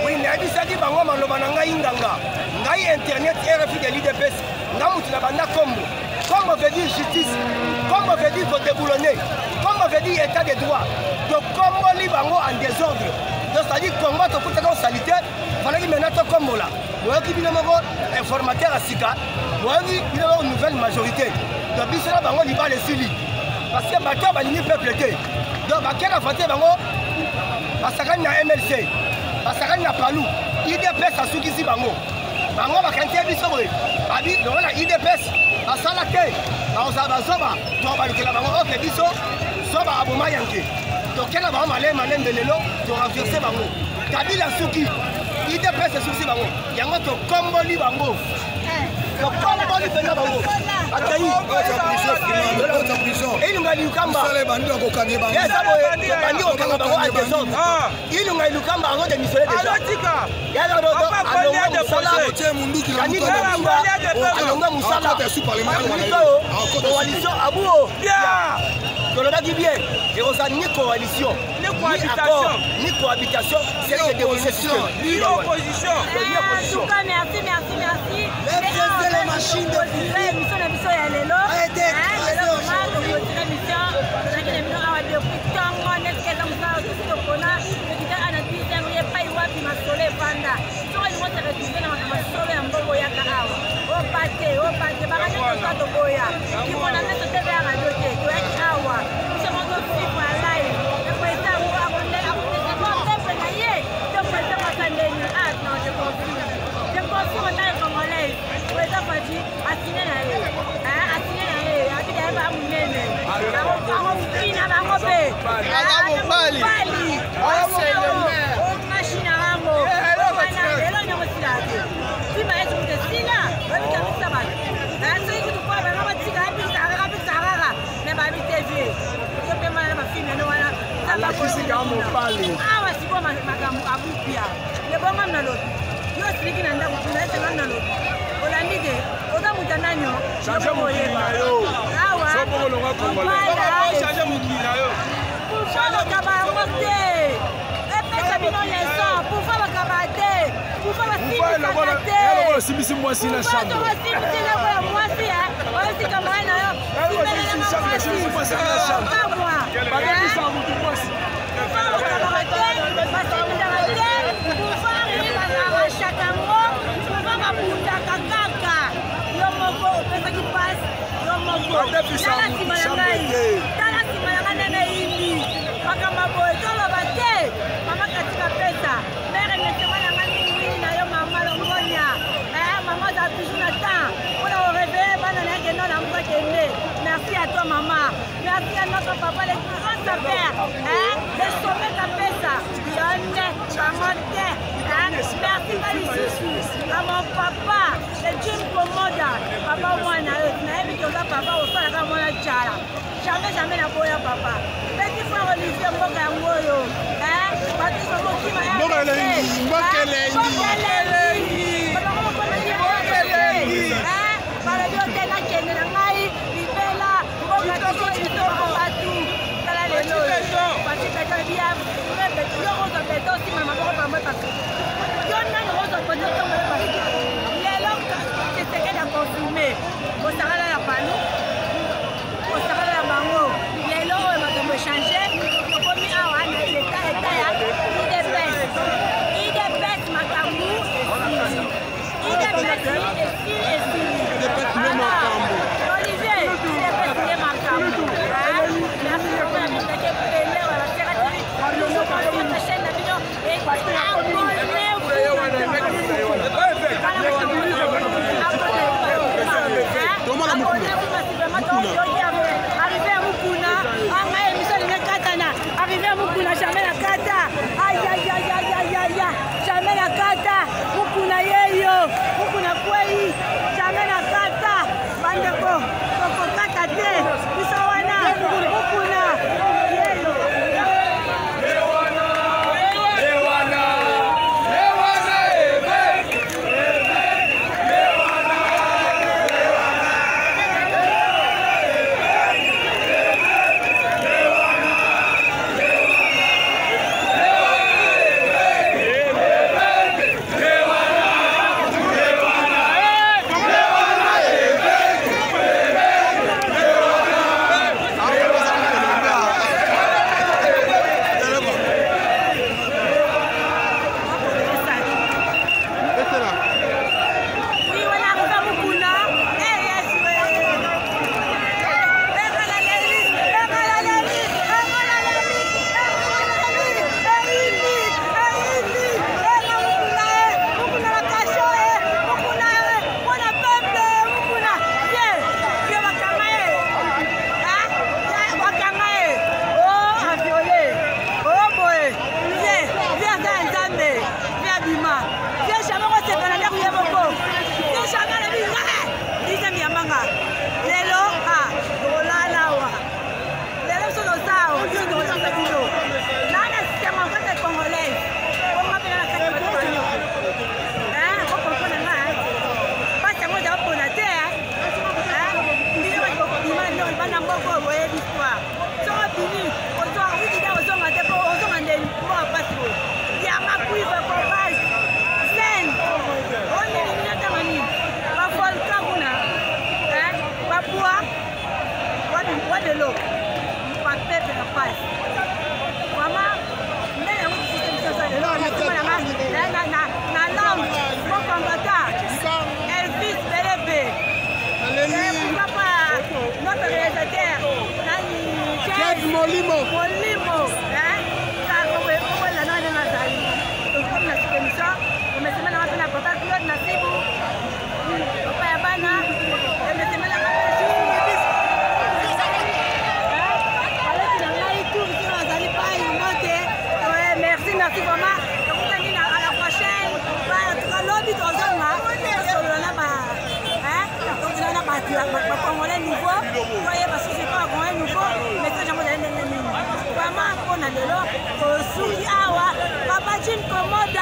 Oui, nayebisaki bango maloba na ngai nganga. Ngai internet RFI de l'IDPS. Ngamuti na banda kombo. Kombo veut dire justice. Kombo veut dire déboulonner. Kombo veut dire état de droit. Donc kombo li bango en désordre. Donc c'est-à-dire Congo to kutaka salité. Fallait maintenant to kombo là. Moi qui bino moko informateur à Sika. Moi qui bino une nouvelle majorité. Donc bisela bango li ba les sili. Parce que bato balingi peuple te. Donc bakena voter bango basakani na MLC. Basakani na Palou. IDPS asukisi bango. Bango bakantie biso boye. Abi donc la IDPS asala te. Baoza bazoba. Donc balikela bango OK biso soba aboma yanke. Donc kena ba malema lende lelo to renverser bango. Kabila suki. IDPS asukisi bango. Yango to komboli bango. To komboli benga bango. Akayi. Il nous a dit Kamba. Il nous a dit Kamba. Il nous a dit Kamba. Ni cohabitation, c'est que des oppositions. Ni opposition. En tout cas, merci. Les machines de merci à toi maman, merci à notre papa, les grands pères, de sauver ta pesa, merci à mon papa, le Jim Komoda, papa Wana, papa au sol à mon chala. Jamais la boya papa. Petit frère Olivier Mboka Ngoyo, Patrice changer, Molimo. Merci vraiment. À la prochaine. Congolais nouveau, voyez parce que c'est pas un nouveau, mais que j'aimerais vraiment qu'on a de l'eau, Papa Jim Komoda.